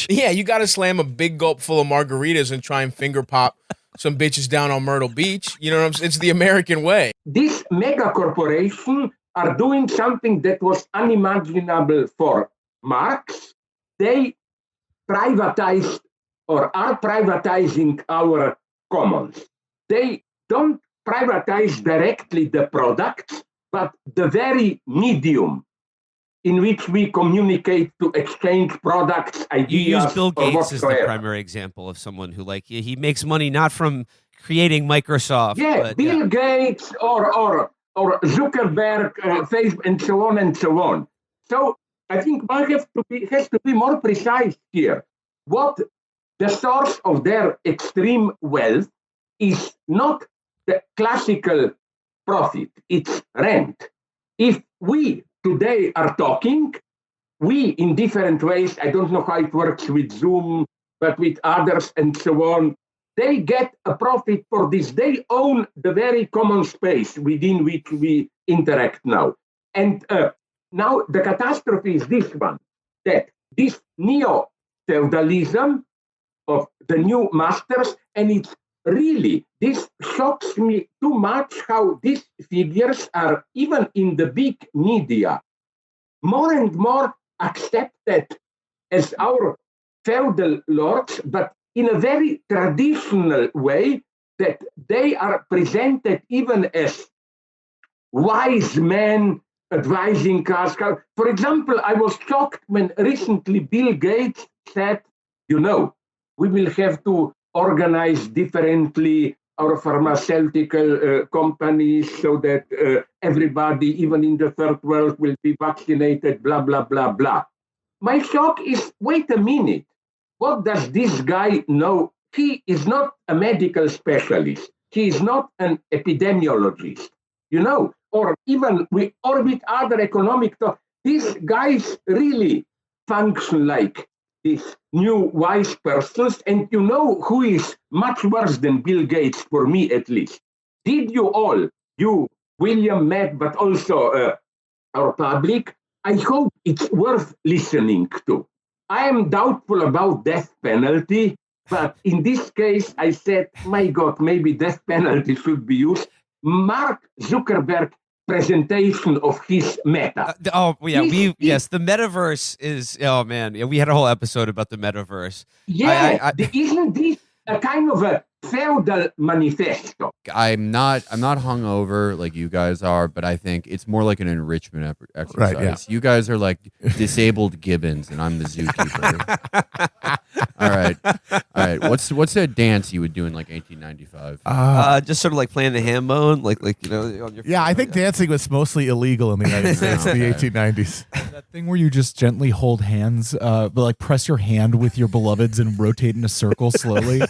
Yeah, you got to slam a big gulp full of margaritas and try and finger pop some bitches down on Myrtle Beach. You know what I'm saying? It's the American way. These mega corporations are doing something that was unimaginable for Marx. They privatized or are privatizing our commons. They don't privatize directly the products, but the very medium in which we communicate to exchange products, ideas, you use Bill or Gates as the whatsoever. primary example of someone who, like, he makes money not from creating Microsoft. Yeah, but, Bill Gates or Zuckerberg, Facebook, and so on and so on. So I think one has to be more precise here. What the source of their extreme wealth is not the classical profit, it's rent. If we today are talking, we in different ways, I don't know how it works with Zoom, but with others and so on, they get a profit for this. They own the very common space within which we interact now. And now the catastrophe is this one, that this neo-feudalism of the new masters, and it's really, this shocks me too much how these figures are, even in the big media, more and more accepted as our feudal lords, but in a very traditional way, that they are presented even as wise men advising us. For example, I was shocked when recently Bill Gates said, we will have to organize differently our pharmaceutical companies so that everybody, even in the third world, will be vaccinated, blah, blah, blah, blah. My shock is, wait a minute, what does this guy know? He is not a medical specialist. He is not an epidemiologist, or even with other economic talk. These guys really function like these new wise persons, and who is much worse than Bill Gates, for me at least. Did you all, you, William, Matt, but also our public, I hope it's worth listening to. I am doubtful about death penalty, but in this case, I said, my God, maybe death penalty should be used. Mark Zuckerberg presentation of his meta. Yes, the metaverse is, oh man, we had a whole episode about the metaverse. Isn't this a kind of a feudal manifesto? I'm not hungover like you guys are, but I think it's more like an enrichment exercise. Right, yeah. You guys are like disabled gibbons, and I'm the zookeeper. All right. What's a dance you would do in like 1895? Just sort of like playing the ham bone, like on your. Yeah, I think dancing was mostly illegal in the United States in the 1890s. That thing where you just gently hold hands, but like press your hand with your beloveds and rotate in a circle slowly,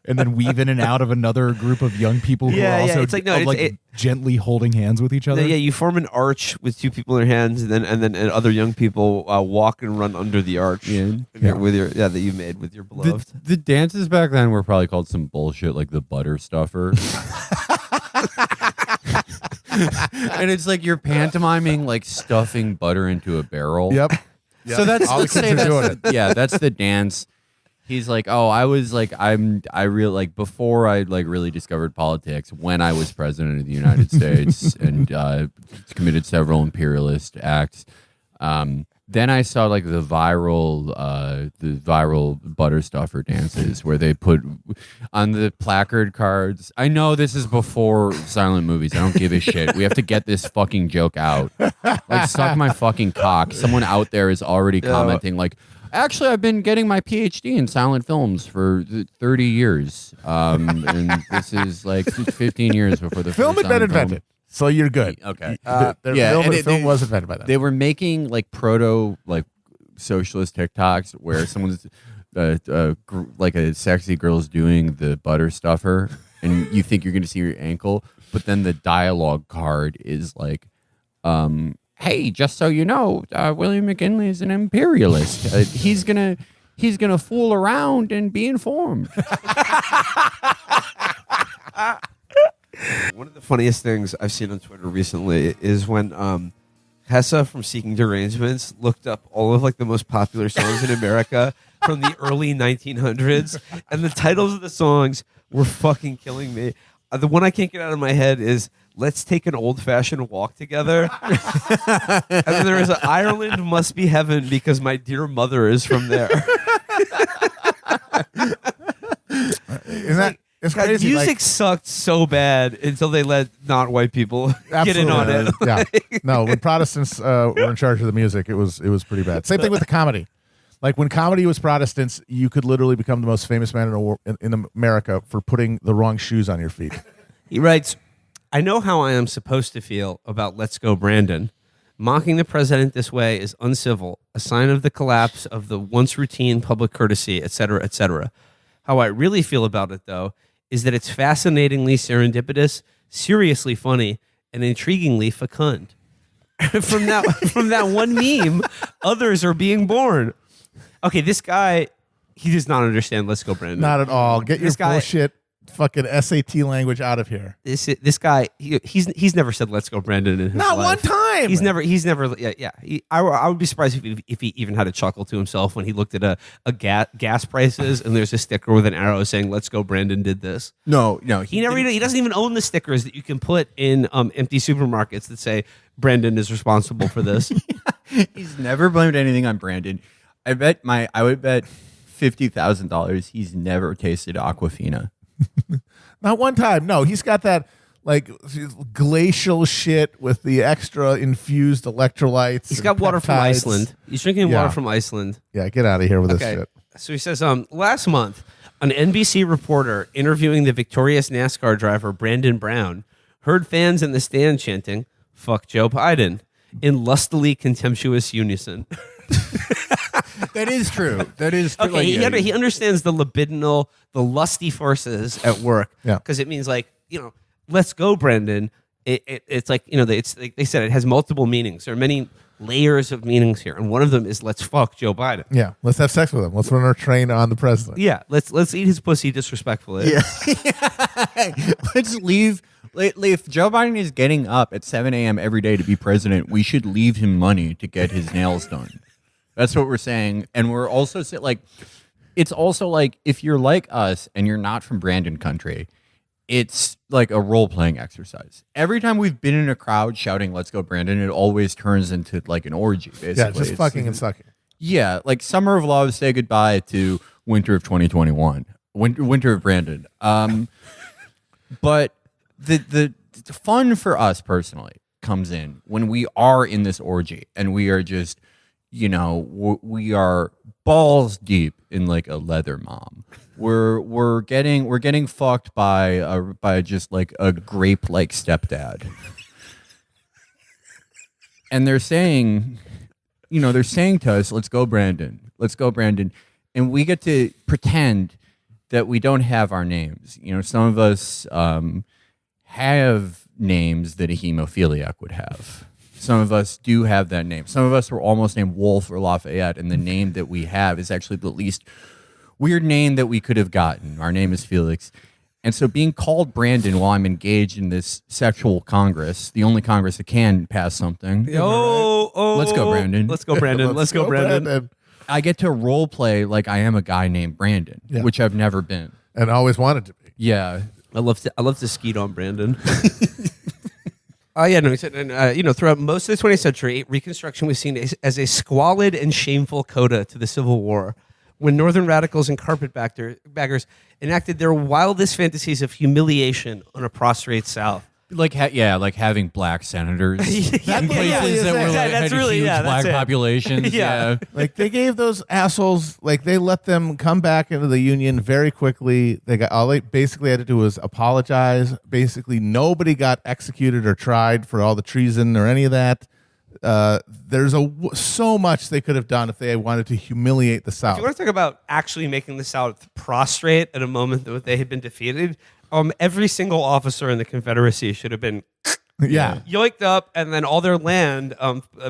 and then weave in and out of another group of young people who are also it's gently holding hands with each other. Yeah, you form an arch with two people in their hands, and then other young people walk and run under the arch that you made with your beloved. The dances back then were probably called some bullshit like the butter stuffer. And it's like you're pantomiming like stuffing butter into a barrel. Yep. So that's All the let's say kids are doing that's it. that's the dance. He's like, oh, I was like, I really like before I like really discovered politics when I was president of the United States and committed several imperialist acts. Then I saw like the viral butter stuffer dances where they put on the placard cards. I know this is before silent movies. I don't give a shit. We have to get this fucking joke out. Like, suck my fucking cock. Someone out there is already commenting like, actually, I've been getting my PhD in silent films for 30 years. And this is like 15 years before the Film had been invented. So you're good. Okay. The film was invented by that. They were making like proto like socialist TikToks where someone's like a sexy girl's doing the butter stuffer, and you think you're going to see your ankle, but then the dialogue card is like, "Hey, just so you know, William McKinley is an imperialist. He's gonna fool around and be informed." One of the funniest things I've seen on Twitter recently is when Hessa from Seeking Derangements looked up all of like the most popular songs in America from the early 1900s, and the titles of the songs were fucking killing me. The one I can't get out of my head is "Let's Take an Old-Fashioned Walk Together," and then there is "Ireland Must Be Heaven because my dear mother is from there." Isn't that? It's God, crazy. music sucked so bad until they let non-white people get in on it. Yeah. No, when Protestants were in charge of the music, it was pretty bad. Same thing with the comedy. Like when comedy was Protestants, you could literally become the most famous man in America for putting the wrong shoes on your feet. He writes, "I know how I am supposed to feel about Let's Go Brandon. Mocking the president this way is uncivil, a sign of the collapse of the once routine public courtesy, etc., etc. How I really feel about it, though, is that it's fascinatingly serendipitous, seriously funny, and intriguingly fecund. from that one meme, others are being born." Okay, this guy, he does not understand Let's Go Brandon. Not at all. Get your This guy- bullshit fucking SAT language out of here. This guy, he's never said "Let's Go Brandon" in his Not life. one time. He's never. Yeah. I would be surprised if he even had a chuckle to himself when he looked at a gas prices and there's a sticker with an arrow saying "Let's Go Brandon did this." No, He doesn't even own the stickers that you can put in empty supermarkets that say Brandon is responsible for this. He's never blamed anything on Brandon. I would bet $50,000 he's never tasted Aquafina. Not one time. No, he's got that like glacial shit with the extra infused electrolytes. He's and got water from peptides. Iceland. He's drinking Yeah. water from Iceland. Yeah, get out of here with this Okay. shit. So he says, last month, an NBC reporter interviewing the victorious NASCAR driver Brandon Brown heard fans in the stand chanting, "Fuck Joe Biden," in lustily contemptuous unison. That is true. That is true. Okay, he understands the libidinal, the lusty forces at work. Yeah. Because it means like, let's go, Brandon. It's like, it's like they said, it has multiple meanings. There are many layers of meanings here. And one of them is let's fuck Joe Biden. Yeah, let's have sex with him. Let's run our train on the president. Yeah, let's eat his pussy disrespectfully. Yeah. Let's leave. If Joe Biden is getting up at 7 a.m. every day to be president, we should leave him money to get his nails done. That's what we're saying. And we're also it's also like if you're like us and you're not from Brandon country, it's like a role-playing exercise. Every time we've been in a crowd shouting, "Let's go, Brandon," it always turns into like an orgy, basically. Yeah, just fucking and sucking. Yeah, like Summer of Love, say goodbye to Winter of 2021. Winter of Brandon. But the fun for us personally comes in when we are in this orgy and we are just, we are balls deep in like a leather mom. We're getting fucked by just like a grape like stepdad. And they're saying to us, "Let's go, Brandon. Let's go, Brandon." And we get to pretend that we don't have our names. Some of us have names that a hemophiliac would have. Some of us do have that name. Some of us were almost named Wolf or Lafayette, and the name that we have is actually the least weird name that we could have gotten. Our name is Felix. And so being called Brandon while I'm engaged in this sexual congress, the only congress that can pass something. Let's go, Brandon. Let's go, Brandon. Let's go, Brandon. I get to role play like I am a guy named Brandon, which I've never been. And always wanted to be. Yeah. I love to skeet on Brandon. He said, and throughout most of the 20th century, Reconstruction was seen as a squalid and shameful coda to the Civil War, when Northern radicals and carpetbaggers enacted their wildest fantasies of humiliation on a prostrate South. Like having black senators in places that that's had really huge black that's it. populations. Yeah. Like they gave those assholes, like they let them come back into the union very quickly. All they basically had to do was apologize. Basically, nobody got executed or tried for all the treason or any of that. There's so much they could have done if they wanted to humiliate the South. If you want to talk about actually making the South prostrate at a moment that they had been defeated, every single officer in the Confederacy should have been yoinked up, and then all their land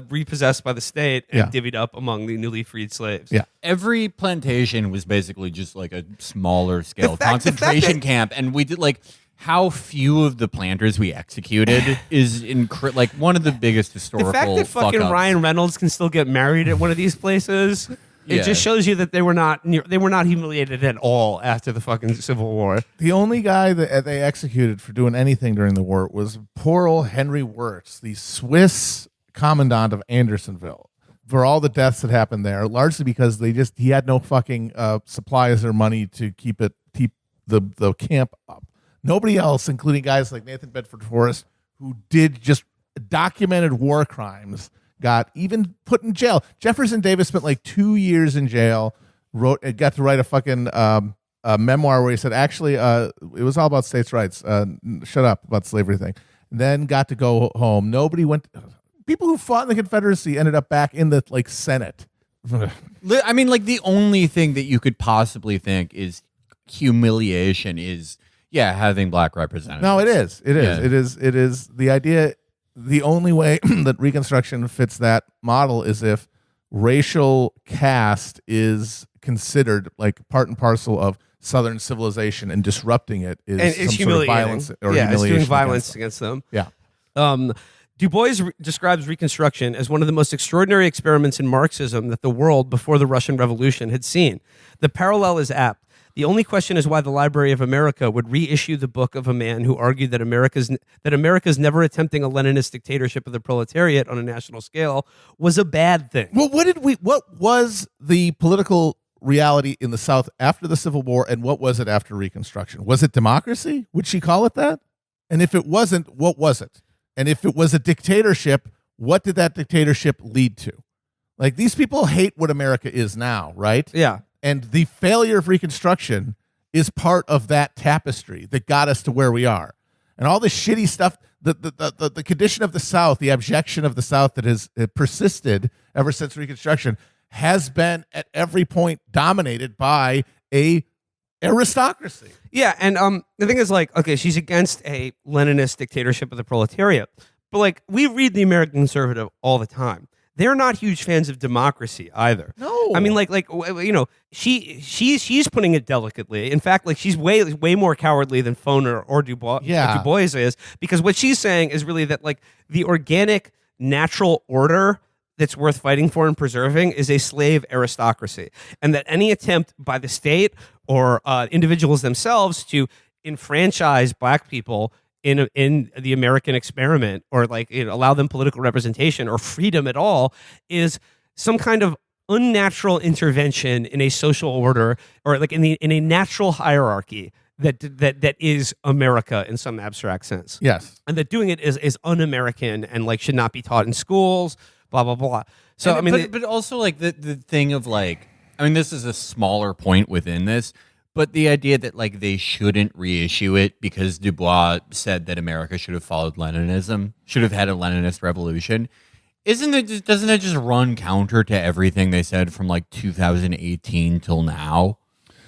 repossessed by the state and divvied up among the newly freed slaves. Yeah. Every plantation was basically just like a smaller scale concentration camp, and we did like how few of the planters we executed is like one of the biggest historical The fact that fucking fuck-ups. Ryan Reynolds can still get married at one of these places, Yeah. it just shows you that they were not humiliated at all after the fucking Civil War. The only guy that they executed for doing anything during the war was poor old Henry Wirtz, the Swiss commandant of Andersonville, for all the deaths that happened there, largely because he had no fucking supplies or money to keep the camp up. Nobody else, including guys like Nathan Bedford Forrest, who did just documented war crimes, got even put in jail. Jefferson Davis spent like 2 years in jail, got to write a fucking a memoir where he said, actually, it was all about states' rights. Shut up about slavery thing. Then got to go home. Nobody went. People who fought in the Confederacy ended up back in the Senate. I mean, like the only thing that you could possibly think is humiliation is having black representatives. No, it is. It is. Yeah. It is the idea. The only way that Reconstruction fits that model is if racial caste is considered like part and parcel of Southern civilization, and disrupting it is And some it's sort of humiliating. violence or It's humiliation doing violence against them. Yeah. Du Bois describes Reconstruction as one of the most extraordinary experiments in Marxism that the world before the Russian Revolution had seen. The parallel is apt. The only question is why the Library of America would reissue the book of a man who argued that America's never attempting a Leninist dictatorship of the proletariat on a national scale was a bad thing. Well, what was the political reality in the South after the Civil War, and what was it after Reconstruction? Was it democracy? Would she call it that? And if it wasn't, what was it? And if it was a dictatorship, what did that dictatorship lead to? Like, these people hate what America is now, right? Yeah. And the failure of Reconstruction is part of that tapestry that got us to where we are. And all the shitty stuff, the condition of the South, the abjection of the South that has persisted ever since Reconstruction has been at every point dominated by a aristocracy. Yeah, and the thing is, like, okay, she's against a Leninist dictatorship of the proletariat, but like we read the American Conservative all the time. They're not huge fans of democracy either. No, I mean, she's putting it delicately. In fact, like she's way more cowardly than Foner or Du Bois is, because what she's saying is really that like the organic natural order that's worth fighting for and preserving is a slave aristocracy, and that any attempt by the state or individuals themselves to enfranchise black people in the American experiment, or like allow them political representation or freedom at all, is some kind of unnatural intervention in a social order, or like in a natural hierarchy that is America in some abstract sense. Yes, and that doing it is un-American and like should not be taught in schools. Blah blah blah. So but also like the thing of like, I mean, this is a smaller point within this. But the idea that like they shouldn't reissue it because Du Bois said that America should have followed Leninism, should have had a Leninist revolution, doesn't that just run counter to everything they said from like 2018 till now?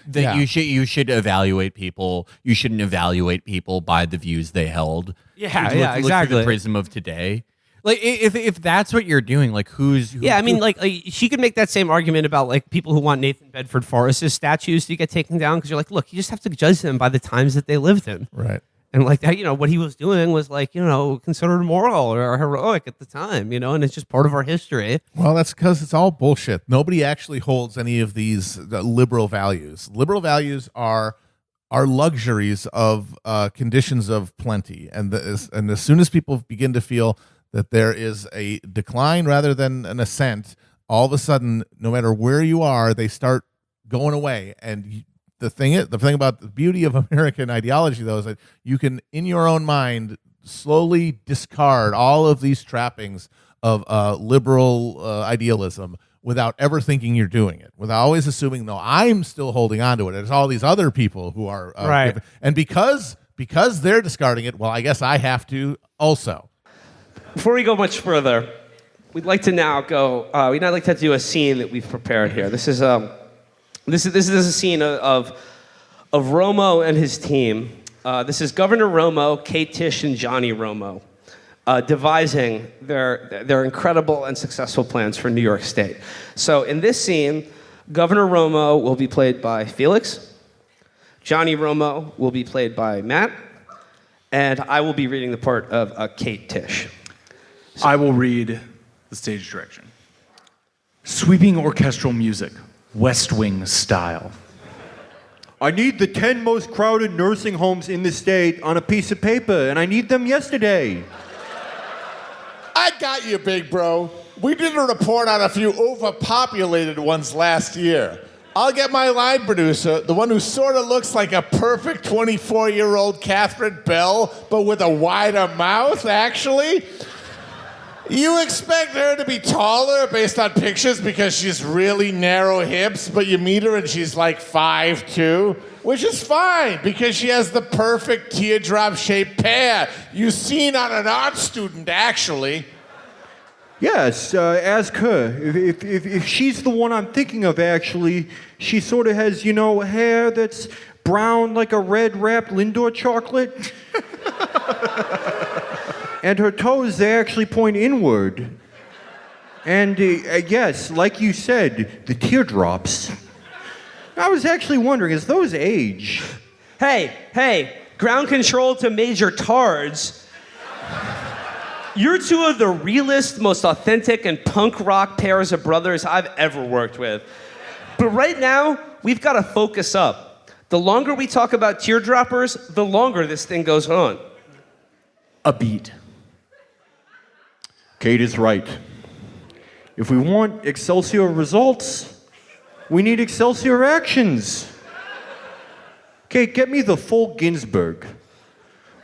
That you should evaluate people. You shouldn't evaluate people by the views they held. Yeah, Look exactly. through the prism of today. Like if that's what you're doing, like I mean, like she could make that same argument about like people who want Nathan Bedford Forrest's statues to get taken down, because you're like, look, you just have to judge them by the times that they lived in, right? And like that, what he was doing was like considered moral or heroic at the time, and it's just part of our history. Well, that's because it's all bullshit. Nobody actually holds any of these liberal values. Liberal values are luxuries of conditions of plenty, and as soon as people begin to feel that there is a decline rather than an ascent, all of a sudden, no matter where you are, they start going away. And the thing about the beauty of American ideology, though, is that you can, in your own mind, slowly discard all of these trappings of liberal idealism without ever thinking you're doing it, without always assuming, no, I'm still holding on to it. It's all these other people who are right. And because they're discarding it, well, I guess I have to also. Before we go much further, we'd like to now go. We'd now like to do a scene that we've prepared here. This is a scene of Romo and his team. This is Governor Romo, Kate Tish, and Johnny Romo devising their incredible and successful plans for New York State. So in this scene, Governor Romo will be played by Felix. Johnny Romo will be played by Matt. And I will be reading the part of Kate Tish. I will read the stage direction. Sweeping orchestral music, West Wing style. I need the 10 most crowded nursing homes in the state on a piece of paper, and I need them yesterday. I got you, big bro. We did a report on a few overpopulated ones last year. I'll get my line producer, the one who sort of looks like a perfect 24-year-old Catherine Bell, but with a wider mouth, actually. You expect her to be taller based on pictures because she's really narrow hips, but you meet her and she's like 5'2", which is fine because she has the perfect teardrop-shaped pear you've seen on an art student, actually. Yes, ask her. If she's the one I'm thinking of, actually, she sort of has, hair that's brown like a red-wrapped Lindor chocolate. And her toes, they actually point inward. And yes, like you said, the teardrops. I was actually wondering, is those age? Hey, ground control to Major Tards. You're two of the realest, most authentic, and punk rock pairs of brothers I've ever worked with. But right now, we've got to focus up. The longer we talk about teardroppers, the longer this thing goes on. A beat. Kate is right. If we want Excelsior results, we need Excelsior actions. Kate, get me the full Ginsburg.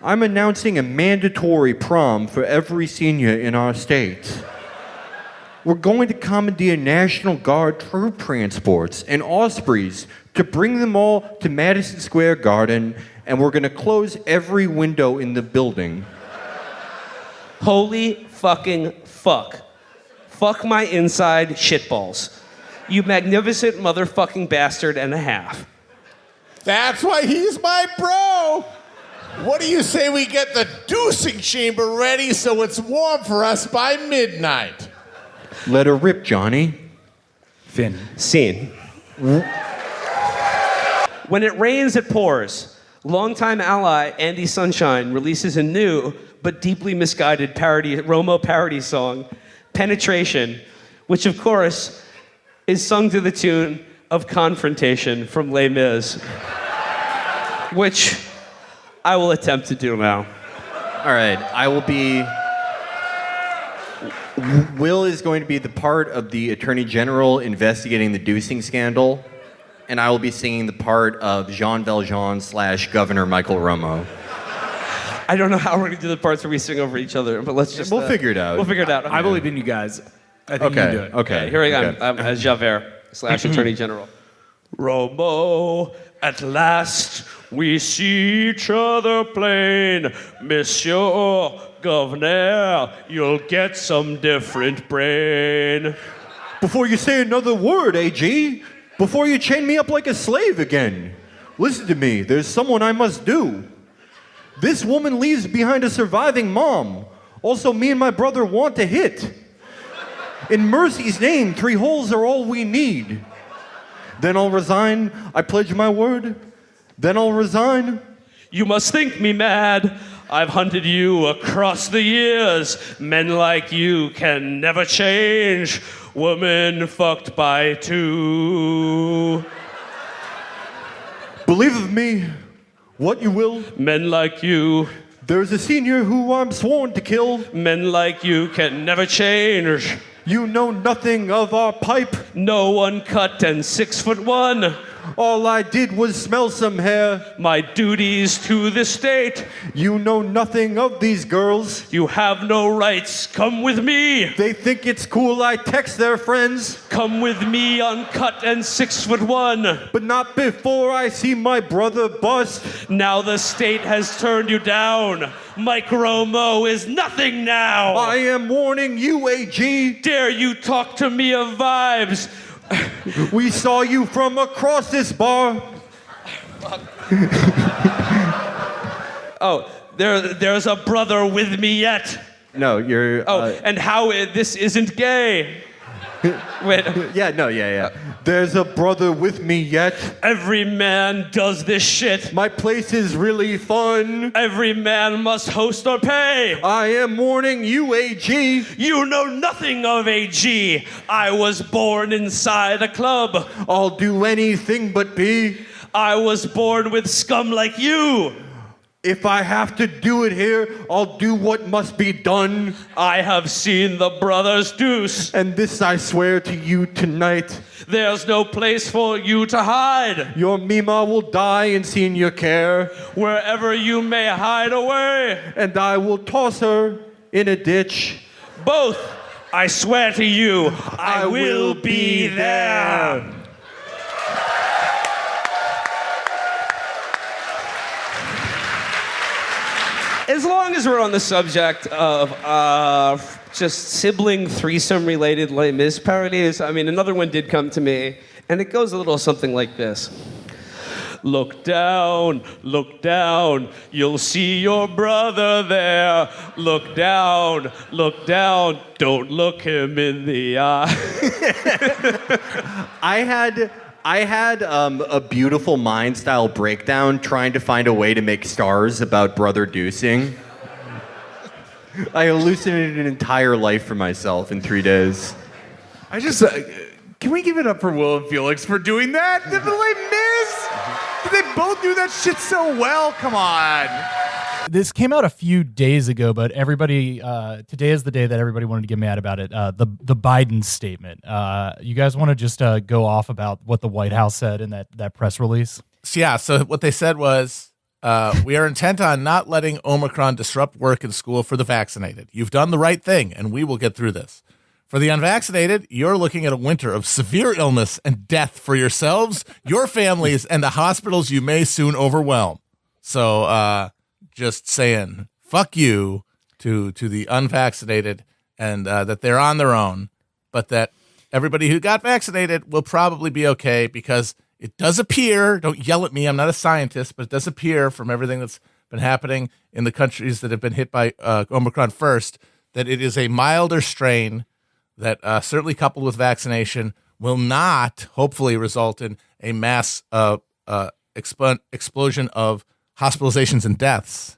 I'm announcing a mandatory prom for every senior in our state. We're going to commandeer National Guard troop transports and Ospreys to bring them all to Madison Square Garden, and we're going to close every window in the building. Holy fucking fuck. Fuck my inside shitballs. You magnificent motherfucking bastard and a half. That's why he's my bro. What do you say we get the deucing chamber ready so it's warm for us by midnight? Let her rip, Johnny. Finn. Scene. When it rains, it pours. Longtime ally Andy Sunshine releases a new but deeply misguided Romo parody song, Penetration, which of course is sung to the tune of Confrontation from Les Mis, which I will attempt to do now. All right, I will be... Will is going to be the part of the Attorney General investigating the deucing scandal, and I will be singing the part of Jean Valjean / Governor Michael Romo. I don't know how we're going to do the parts where we sing over each other, but let's just... We'll figure it out. We'll figure it out. I believe in you guys. I think you can do it. Okay. Here I am. I'm as Javert / Attorney General. Romo, at last we see each other plain. Monsieur Governor, you'll get some different brain. Before you say another word, AG, before you chain me up like a slave again, listen to me, there's someone I must do. This woman leaves behind a surviving mom. Also, me and my brother want to hit. In mercy's name, 3 holes are all we need. Then I'll resign, I pledge my word. Then I'll resign. You must think me mad. I've hunted you across the years. Men like you can never change. Woman fucked by 2. Believe of me, what you will. Men like you. There's a senior who I'm sworn to kill. Men like you can never change. You know nothing of our pipe. No uncut and 6'1". All I did was smell some hair. My duties to the state. You know nothing of these girls. You have no rights. Come with me. They think it's cool I text their friends. Come with me, uncut and 6'1". But not before I see my brother bust. Now the state has turned you down. Mike Romo is nothing now. I am warning you, AG. Dare you talk to me of vibes? We saw you from across this bar. Oh, there's a brother with me yet. No, you're... Oh, and how this isn't gay. Wait. Yeah. There's a brother with me yet. Every man does this shit. My place is really fun. Every man must host or pay. I am warning you, AG. You know nothing of AG. I was born inside a club. I'll do anything but be. I was born with scum like you. If I have to do it here, I'll do what must be done. I have seen the brothers deuce. And this I swear to you tonight. There's no place for you to hide. Your Mima will die in senior care. Wherever you may hide away. And I will toss her in a ditch. Both, I swear to you, I will be there. As long as we're on the subject of just sibling threesome related Les Mis parodies, I mean, another one did come to me, and it goes a little something like this. Look down, you'll see your brother there. Look down, don't look him in the eye. I had a beautiful mind style breakdown trying to find a way to make stars about brother deucing. I hallucinated an entire life for myself in 3 days. I just can we give it up for Will and Felix for doing that? Did they miss? Did they both do that shit so well? Come on. This came out a few days ago, but everybody today is the day that everybody wanted to get mad about it. The Biden statement. You guys want to just go off about what the White House said in that press release? So what they said was, we are intent on not letting Omicron disrupt work and school for the vaccinated. You've done the right thing, and we will get through this. For the unvaccinated, you're looking at a winter of severe illness and death for yourselves, your families, and the hospitals you may soon overwhelm. So, just saying, fuck you to the unvaccinated, and that they're on their own, but that everybody who got vaccinated will probably be okay, because it does appear, don't yell at me, I'm not a scientist, but it does appear from everything that's been happening in the countries that have been hit by Omicron first, that it is a milder strain that certainly coupled with vaccination will not hopefully result in a mass explosion of hospitalizations and deaths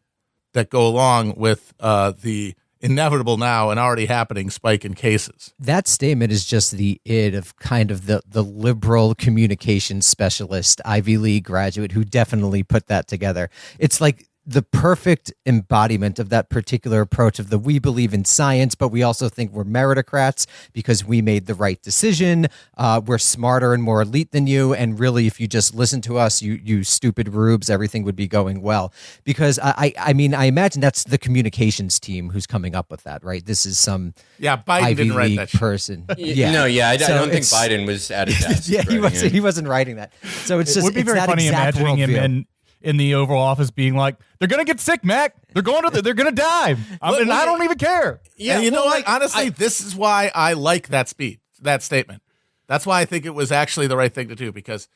that go along with the inevitable now and already happening spike in cases. That statement is just the id of kind of the liberal communications specialist, Ivy League graduate who definitely put that together. It's like the perfect embodiment of that particular approach of the we believe in science, but we also think we're meritocrats because we made the right decision. We're smarter and more elite than you. And really, if you just listen to us, you stupid rubes, everything would be going well. Because I mean, I imagine that's the communications team who's coming up with that, right? This is some Biden Ivy didn't write League that shit. person. I don't think Biden was at his desk. He wasn't writing that. So it's just It would be very funny imagining him in the Oval Office being like, "They're gonna get sick, Mac. They're gonna die. I don't even care." Yeah, and you know what? Honestly, this is why I like that statement. That's why I think it was actually the right thing to do, because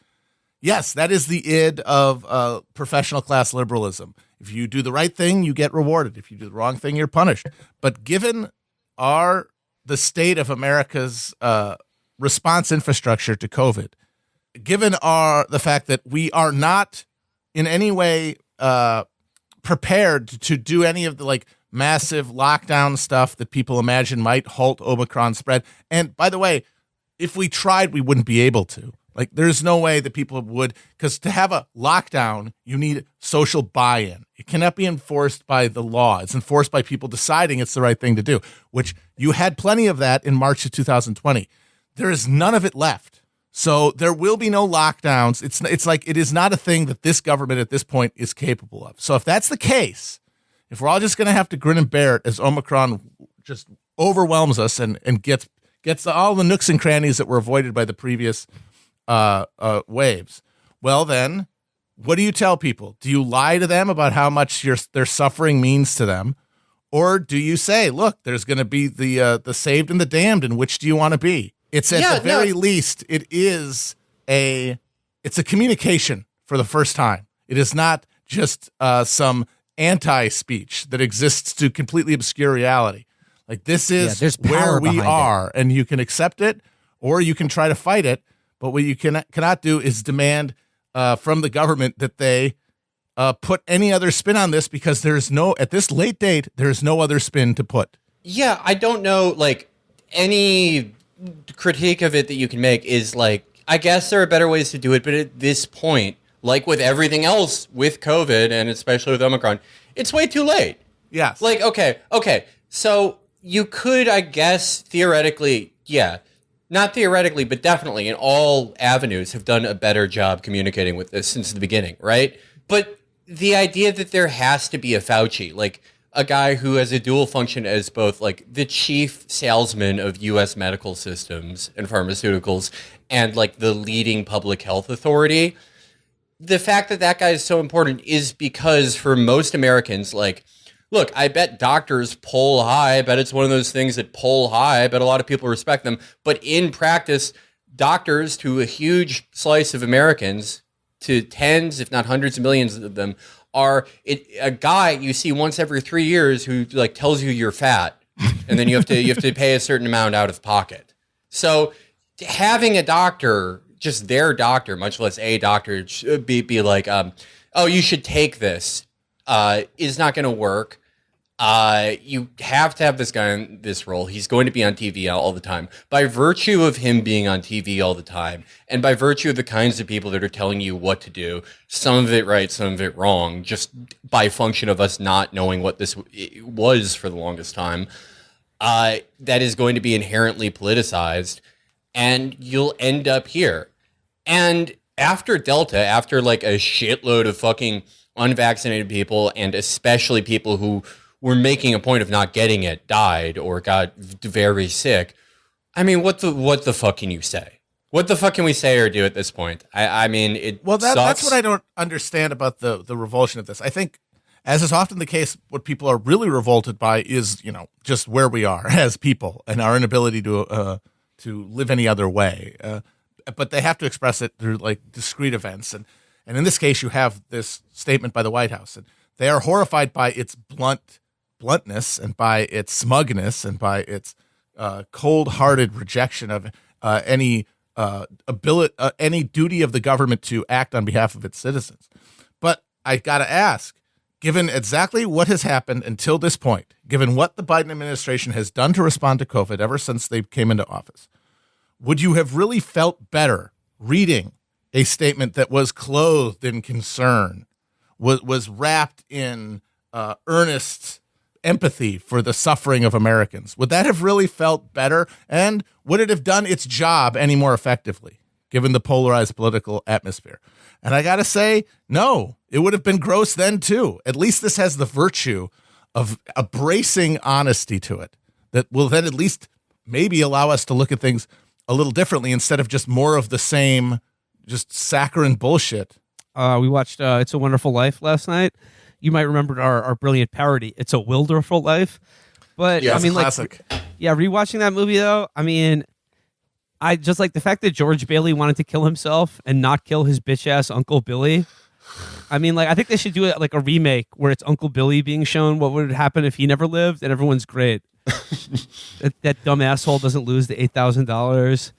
yes, that is the id of professional class liberalism. If you do the right thing, you get rewarded. If you do the wrong thing, you're punished. But given the state of America's response infrastructure to COVID, given the fact that we are not in any way prepared to do any of the massive lockdown stuff that people imagine might halt Omicron spread. And by the way, if we tried, we wouldn't be able to. There's no way that people would, because to have a lockdown, you need social buy-in. It cannot be enforced by the law. It's enforced by people deciding it's the right thing to do, which you had plenty of that in March of 2020. There is none of it left. So there will be no lockdowns. It's like it is not a thing that this government at this point is capable of. So if that's the case, if we're all just going to have to grin and bear it as Omicron just overwhelms us and gets all the nooks and crannies that were avoided by the previous waves, well then, what do you tell people? Do you lie to them about how much their suffering means to them? Or do you say, look, there's going to be the saved and the damned, and which do you want to be? It's at the very least, it's a communication for the first time. It is not just some anti-speech that exists to completely obscure reality. This is where we are, and you can accept it or you can try to fight it. But what you cannot do is demand from the government that they put any other spin on this, because at this late date, there's no other spin to put. Yeah, I don't know, like, any critique of it that you can make is like, I guess there are better ways to do it, but at this point, like with everything else with COVID and especially with Omicron, it's way too late. Yes. Like, okay. So you could, I guess, theoretically, not theoretically, but definitely in all avenues have done a better job communicating with this since the beginning, right? But the idea that there has to be a Fauci, like a guy who has a dual function as both like the chief salesman of U.S. medical systems and pharmaceuticals and like the leading public health authority, the fact that that guy is so important is because for most Americans, like, look, I bet doctors poll high. I bet it's one of those things that poll high. I bet a lot of people respect them. But in practice, doctors, to a huge slice of Americans, to tens, if not hundreds of millions of them, are a guy you see once every 3 years who like tells you you're fat, and then you have to pay a certain amount out of pocket. So having a doctor, just their doctor, much less a doctor, be like, oh, you should take this, is not going to work. You have to have this guy in this role. He's going to be on TV all the time. By virtue of him being on TV all the time, and by virtue of the kinds of people that are telling you what to do, some of it right, some of it wrong, just by function of us not knowing what this was for the longest time, that is going to be inherently politicized, and you'll end up here. And after Delta, after like a shitload of fucking unvaccinated people, and especially people who were making a point of not getting it, died or got very sick. I mean, what the fuck can you say? What the fuck can we say or do at this point? I mean, it sucks. That's what I don't understand about the revulsion of this. I think, as is often the case, what people are really revolted by is, just where we are as people and our inability to live any other way. But they have to express it through like discrete events. And in this case, you have this statement by the White House, and they are horrified by its bluntness and by its smugness and by its cold-hearted rejection of any duty of the government to act on behalf of its citizens. But I got to ask, given exactly what has happened until this point, given what the Biden administration has done to respond to COVID ever since they came into office, would you have really felt better reading a statement that was clothed in concern, was wrapped in earnest empathy for the suffering of Americans? Would that have really felt better? And would it have done its job any more effectively, given the polarized political atmosphere? And I got to say, no, it would have been gross then too. At least this has the virtue of a bracing honesty to it that will then at least maybe allow us to look at things a little differently instead of just more of the same, just saccharine bullshit. We watched It's a Wonderful Life last night. You might remember our brilliant parody, It's a Wilderful Life. But yeah, I mean, classic. Rewatching that movie though, I mean, I just like the fact that George Bailey wanted to kill himself and not kill his bitch ass Uncle Billy. I mean, like, I think they should do it like a remake where it's Uncle Billy being shown what would happen if he never lived, and everyone's great. that dumb asshole doesn't lose the $8,000.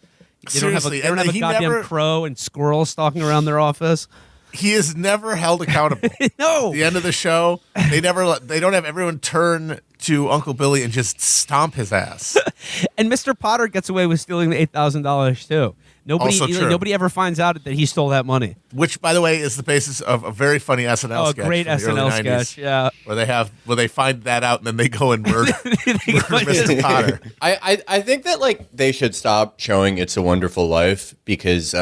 They don't have a goddamn crow and squirrels stalking around their office. He is never held accountable. No. At the end of the show, they don't have everyone turn to Uncle Billy and just stomp his ass. And Mr. Potter gets away with stealing the $8,000 too. Nobody ever finds out that he stole that money. Which, by the way, is the basis of a very funny SNL sketch. Oh, great SNL sketch, yeah. Where they find that out and then they go and murder Mr. Potter. I think that like they should stop showing It's a Wonderful Life because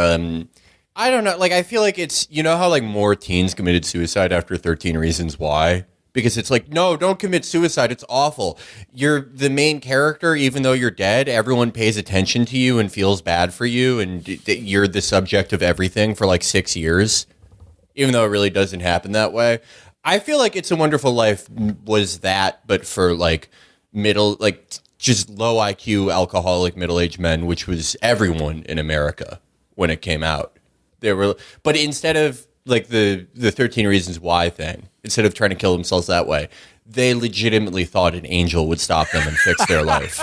I don't know, like I feel like it's, you know how like more teens committed suicide after 13 Reasons Why? Because it's like, no, don't commit suicide. It's awful. You're the main character, even though you're dead. Everyone pays attention to you and feels bad for you. And you're the subject of everything for like 6 years, even though it really doesn't happen that way. I feel like It's a Wonderful Life was that, but for like just low IQ alcoholic middle-aged men, which was everyone in America when it came out. But instead of like the 13 Reasons Why thing, instead of trying to kill themselves that way, they legitimately thought an angel would stop them and fix their life.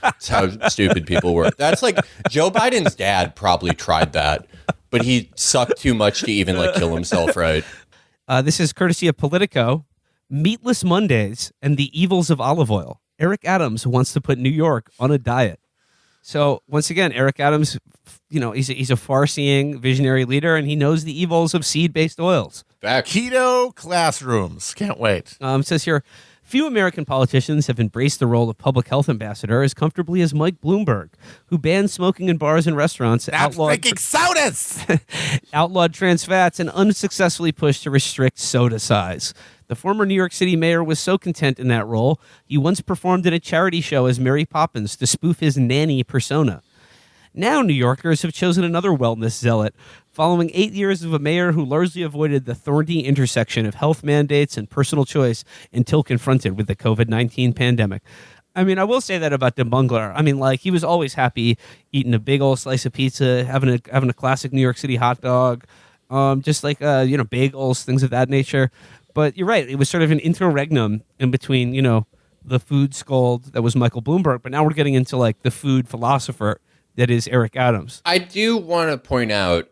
That's how stupid people were. That's like Joe Biden's dad probably tried that, but he sucked too much to even like kill himself, right? This is courtesy of Politico. Meatless Mondays and the evils of olive oil. Eric Adams wants to put New York on a diet. So once again, Eric Adams, he's a far-seeing visionary leader, and he knows the evils of seed-based oils. Keto classrooms. Can't wait. It says here, few American politicians have embraced the role of public health ambassador as comfortably as Mike Bloomberg, who banned smoking in bars and restaurants, Drinking sodas. outlawed trans fats, and unsuccessfully pushed to restrict soda size. The former New York City mayor was so content in that role, he once performed in a charity show as Mary Poppins to spoof his nanny persona. Now New Yorkers have chosen another wellness zealot, following 8 years of a mayor who largely avoided the thorny intersection of health mandates and personal choice until confronted with the COVID-19 pandemic. I mean, I will say that about DeBungler. I mean, like, he was always happy eating a big old slice of pizza, having a classic New York City hot dog, just like, bagels, things of that nature. But you're right. It was sort of an interregnum in between, the food scold that was Michael Bloomberg. But now we're getting into like the food philosopher that is Eric Adams. I do want to point out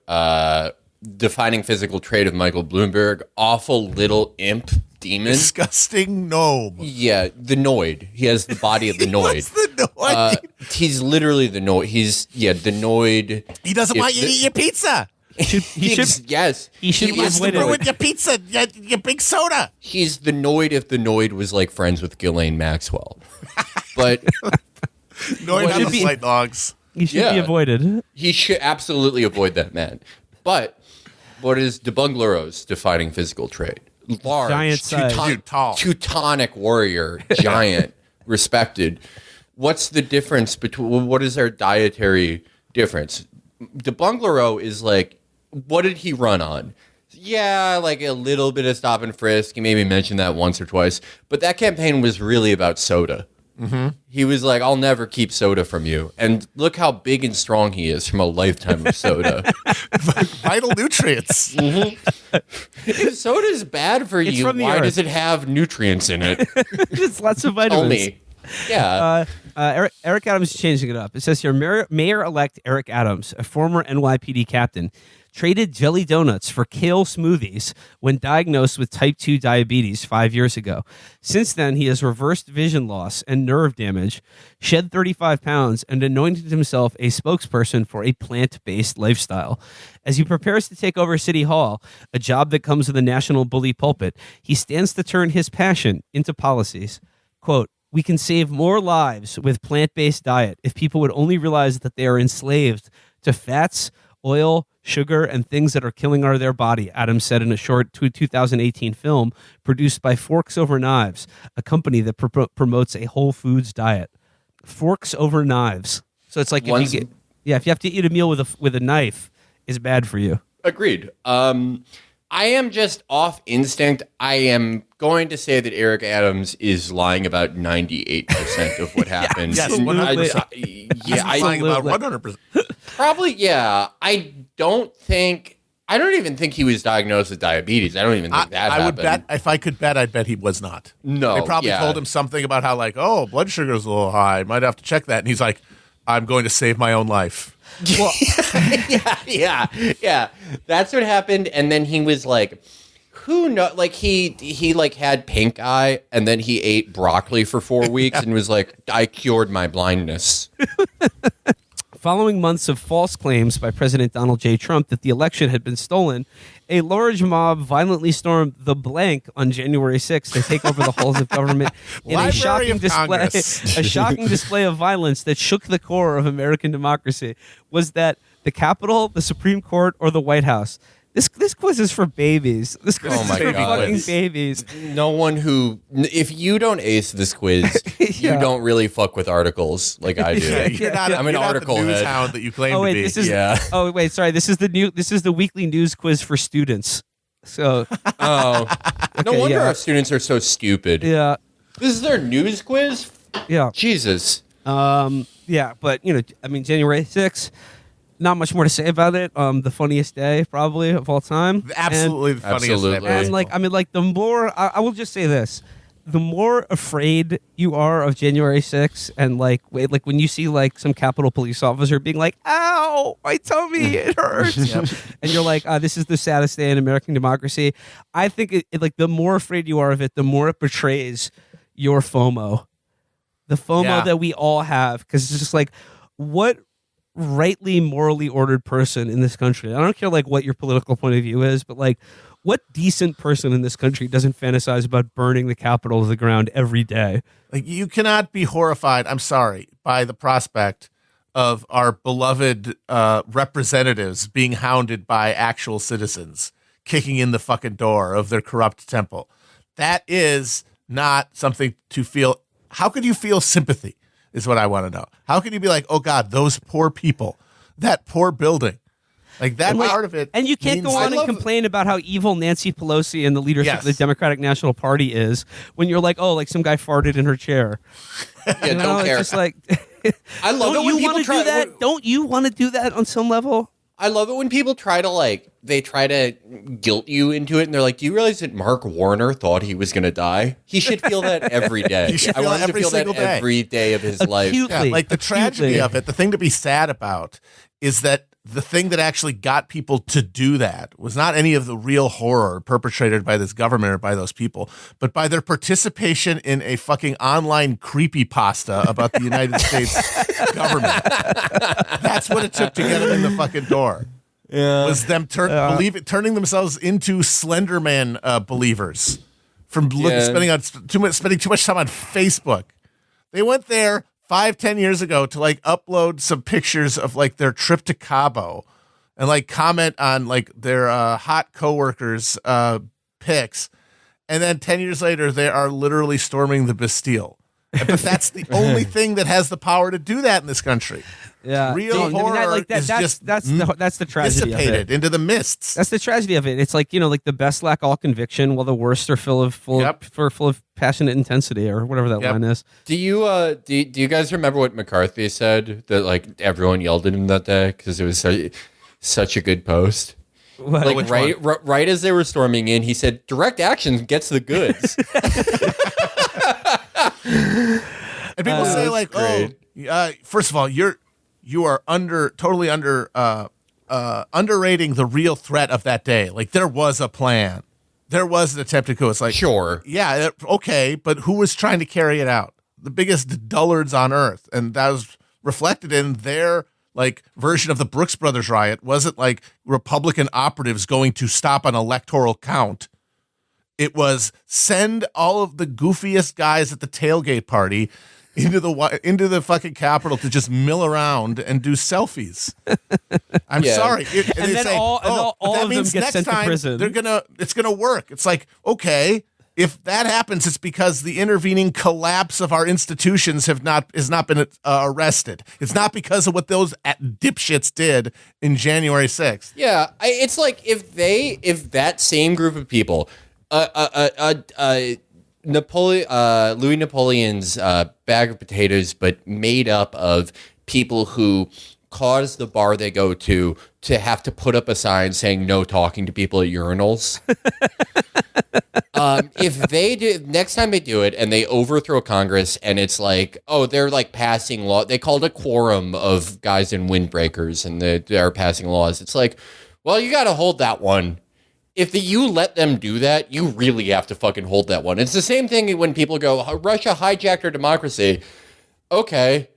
defining physical trait of Michael Bloomberg, awful little imp demon. Disgusting gnome. Yeah, the Noid. He has the body of the Noid. What's the Noid? He's literally the Noid. The Noid. He doesn't want you to eat your pizza. Yes. He wants to ruin your pizza, your big soda. He's the Noid if the Noid was like friends with Ghislaine Maxwell. But Noid on the flight dogs. He should be avoided. He should absolutely avoid that man. But what is DeBunglero's defining physical trait? Large, giant size. Tall. Teutonic warrior, giant, respected. What's the difference between, what is our dietary difference? DeBunglero is like, what did he run on? Yeah, like a little bit of stop and frisk. He maybe mentioned that once or twice. But that campaign was really about soda. Mm-hmm. He was like, I'll never keep soda from you. And look how big and strong he is from a lifetime of soda. Vital nutrients. Mm-hmm. If soda's bad for you, why does it have nutrients in it? Just lots of vitamins. Tell me. Yeah. Eric Adams is changing it up. It says here, Mayor-elect Eric Adams, a former NYPD captain, traded jelly donuts for kale smoothies when diagnosed with type 2 diabetes 5 years ago. Since then, he has reversed vision loss and nerve damage, shed 35 pounds, and anointed himself a spokesperson for a plant-based lifestyle. As he prepares to take over City Hall, a job that comes with a national bully pulpit, he stands to turn his passion into policies. Quote, "We can save more lives with plant-based diet if people would only realize that they are enslaved to fats, oil, sugar, and things that are killing their body," Adams said in a short 2018 film produced by Forks Over Knives, a company that promotes a whole foods diet. Forks Over Knives. So it's like if you have to eat a meal with a knife, is bad for you. Agreed. I am just off instinct. I am going to say that Eric Adams is lying about 98% of what happened. Yes, 100%. Yeah, lying about 100%. Probably, yeah. I don't even think he was diagnosed with diabetes. I don't even think that happened. Would bet, if I could bet, I'd bet he was not. No. They probably told him something about how, like, blood sugar's a little high. Might have to check that. And he's like, I'm going to save my own life. Well, yeah. That's what happened. And then he was like, who knows? Like he like had pink eye, and then he ate broccoli for 4 weeks and was like, I cured my blindness. Following months of false claims by President Donald J. Trump that the election had been stolen, a large mob violently stormed the blank on January 6th to take over the halls of government in a shocking display of violence that shook the core of American democracy. Was that the Capitol, the Supreme Court, or the White House? This quiz is for babies. This quiz is for fucking babies. No one who, if you don't ace this quiz, you don't really fuck with articles like I do. I'm an article head. Hound that you claim to be. Oh wait, sorry. This is the weekly news quiz for students. So, no wonder our students are so stupid. Yeah, this is their news quiz. Yeah, Jesus. Yeah, but January 6th. Not much more to say about it. The funniest day probably of all time. Absolutely the funniest day. And the more I will just say this: the more afraid you are of January 6th, and like when you see like some Capitol Police officer being like, "Ow, my tummy, it hurts," and you're like, "This is the saddest day in American democracy." I think like the more afraid you are of it, the more it betrays your FOMO, the FOMO that we all have, because it's just like, what rightly morally ordered person in this country? I don't care like what your political point of view is, but like, what decent person in this country doesn't fantasize about burning the Capitol to the ground every day? Like, you cannot be horrified, I'm sorry, by the prospect of our beloved representatives being hounded by actual citizens, kicking in the fucking door of their corrupt temple. That is not something to feel. How could you feel sympathy is what I want to know. How can you be like, oh God, those poor people, that poor building? Like, that part of it. And you can't go on and complain about how evil Nancy Pelosi and the leadership of the Democratic National Party is when you're like, oh, like some guy farted in her chair. Yeah, don't care. It's just like, I love it when people try do that. Don't you want to do that on some level? I love it when people try to guilt you into it, and they're like, "Do you realize that Mark Warner thought he was going to die? He should feel that every day. He should I feel want him to every feel that single day. every day of his life." Acutely. Yeah, like the tragedy of it, the thing to be sad about is that the thing that actually got people to do that was not any of the real horror perpetrated by this government or by those people, but by their participation in a fucking online creepypasta about the United States government. That's what it took to get them in the fucking door. Yeah. Was them turning themselves into Slenderman believers from spending too much time on Facebook. They went there 5-10 years ago to like upload some pictures of like their trip to Cabo and like comment on like their hot coworkers' pics, and then 10 years later they are literally storming the Bastille. But that's the only thing that has the power to do that in this country. Yeah, real horror is that's the tragedy of it. Into the mists. That's the tragedy of it. It's like, like the best lack all conviction, while the worst are full of passionate intensity, or whatever that line is. Do you guys remember what McCarthy said, that like everyone yelled at him that day because it was such a good post? What? Like right as they were storming in, he said, "Direct action gets the goods." And people say like, great. first of all, you are totally underrating the real threat of that day. Like, there was a plan. There was an attempted coup. It's like, sure. Yeah, okay, but who was trying to carry it out? The biggest dullards on earth. And that was reflected in their like version of the Brooks Brothers riot. Wasn't like Republican operatives going to stop an electoral count. It was send all of the goofiest guys at the tailgate party into the fucking Capitol to just mill around and do selfies. I'm sorry. And then all that of means them get next sent to time prison. it's gonna work. It's like, okay, if that happens, it's because the intervening collapse of our institutions has not been arrested. It's not because of what those dipshits did in January 6th. Yeah, it's like if that same group of people, Louis Napoleon's bag of potatoes, but made up of people who caused the bar they go to have to put up a sign saying no talking to people at urinals. If they do, next time they do it and they overthrow Congress and it's like, oh, they're like passing law. They called a quorum of guys in windbreakers and they're passing laws. It's like, well, you got to hold that one. If you let them do that, you really have to fucking hold that one. It's the same thing when people go, Russia hijacked our democracy. Okay.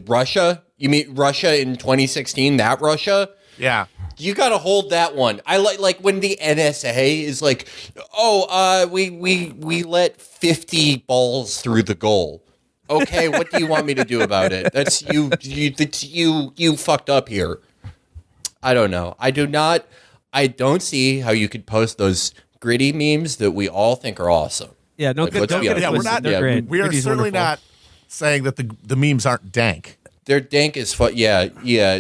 Russia? You mean Russia in 2016? That Russia? Yeah. You got to hold that one. I like when the NSA is like, we let 50 balls through the goal. Okay, what do you want me to do about it? That's you fucked up here. I don't know. I don't see how you could post those gritty memes that we all think are awesome. Yeah, no, Like, don't get it twisted. They're great. We are Gritty's certainly wonderful. not saying that the memes aren't dank. They're dank as fuck. Yeah,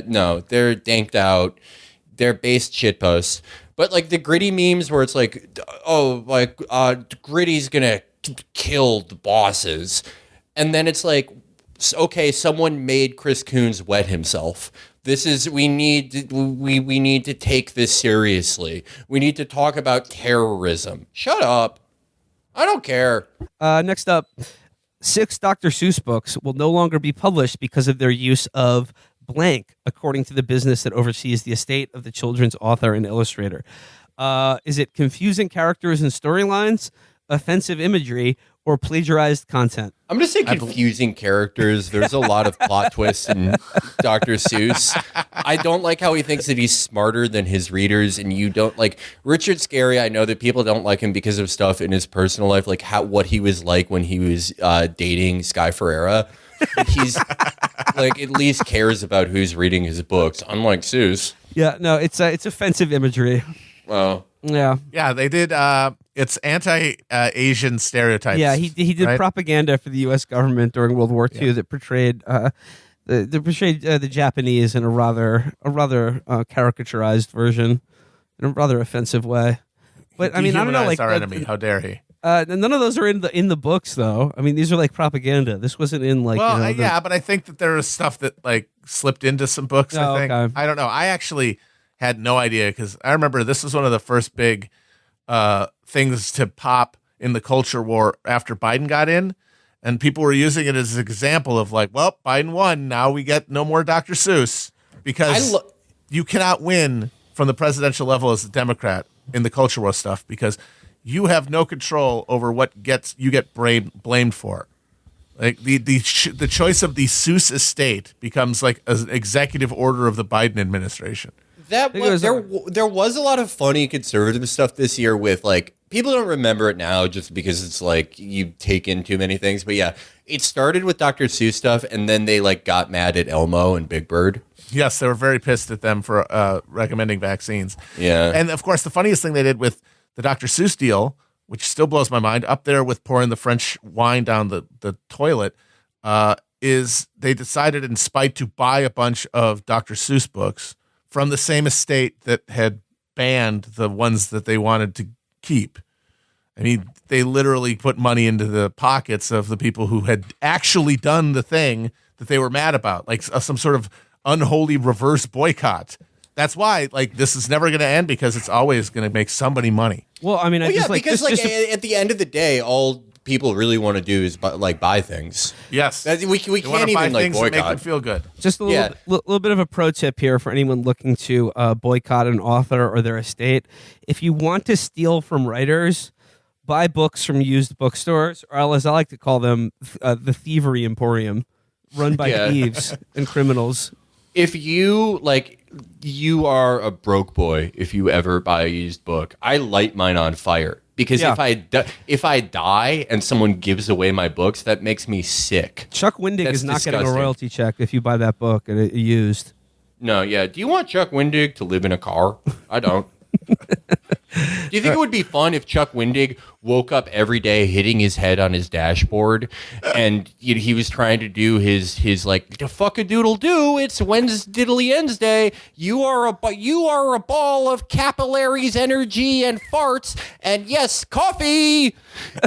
no, they're danked out. They're based shitposts. But like the gritty memes where it's like, Gritty's gonna kill the bosses, and then it's like, okay, someone made Chris Coons wet himself. We need to take this seriously. We need to talk about terrorism. Shut up. I don't care. Next up, 6 Dr. Seuss books will no longer be published because of their use of blank, according to the business that oversees the estate of the children's author and illustrator. Is it confusing characters and storylines, offensive imagery, or plagiarized content? I'm going to say confusing characters. There's a lot of plot twists in Dr. Seuss. I don't like how he thinks that he's smarter than his readers, and you don't like Richard Scarry. I know that people don't like him because of stuff in his personal life, like what he was like when he was dating Sky Ferreira. But he's like at least cares about who's reading his books, unlike Seuss. Yeah, no, it's offensive imagery. Well, yeah, they did. It's anti-Asian stereotypes. Yeah, he did right? propaganda for the U.S. government during World War II that portrayed the Japanese in a rather caricaturized version, in a rather offensive way. But I mean, I don't know, like our enemy. How dare he? None of those are in the books, though. I mean, these are like propaganda. This wasn't in like. Well, yeah, but I think that there is stuff that like slipped into some books. I think. Okay. I don't know. I actually had no idea because I remember this was one of the first big things to pop in the culture war after Biden got in, and people were using it as an example of like, well, Biden won. Now we get no more Dr. Seuss because you cannot win from the presidential level as a Democrat in the culture war stuff because you have no control over what you get blamed for. Like the choice of the Seuss estate becomes like an executive order of the Biden administration. There was a lot of funny conservative stuff this year with like people don't remember it now just because it's like you take in too many things. But yeah, it started with Dr. Seuss stuff, and then they like got mad at Elmo and Big Bird. Yes, they were very pissed at them for recommending vaccines. Yeah, and of course the funniest thing they did with the Dr. Seuss deal, which still blows my mind, up there with pouring the French wine down the toilet, is they decided in spite to buy a bunch of Dr. Seuss books from the same estate that had banned the ones that they wanted to keep. I mean, they literally put money into the pockets of the people who had actually done the thing that they were mad about, like some sort of unholy reverse boycott. That's why, like, this is never going to end because it's always going to make somebody money. Well, I mean, at the end of the day, all people really want to do is buy things. Yes, we can't even like boycott. Make them feel good. Just a little bit of a pro tip here for anyone looking to boycott an author or their estate. If you want to steal from writers, buy books from used bookstores, or as I like to call them, the thievery emporium, run by thieves and criminals. If you are a broke boy if you ever buy a used book. I light mine on fire because if I die and someone gives away my books, that makes me sick. Chuck Wendig is not getting a royalty check if you buy that book and it used. No, yeah. Do you want Chuck Wendig to live in a car? I don't. Do you think it would be fun if Chuck Wendig woke up every day hitting his head on his dashboard and he was trying to do his like the fuck a doodle do? It's Wednesday. You are a ball of capillaries, energy, and farts. And yes, coffee.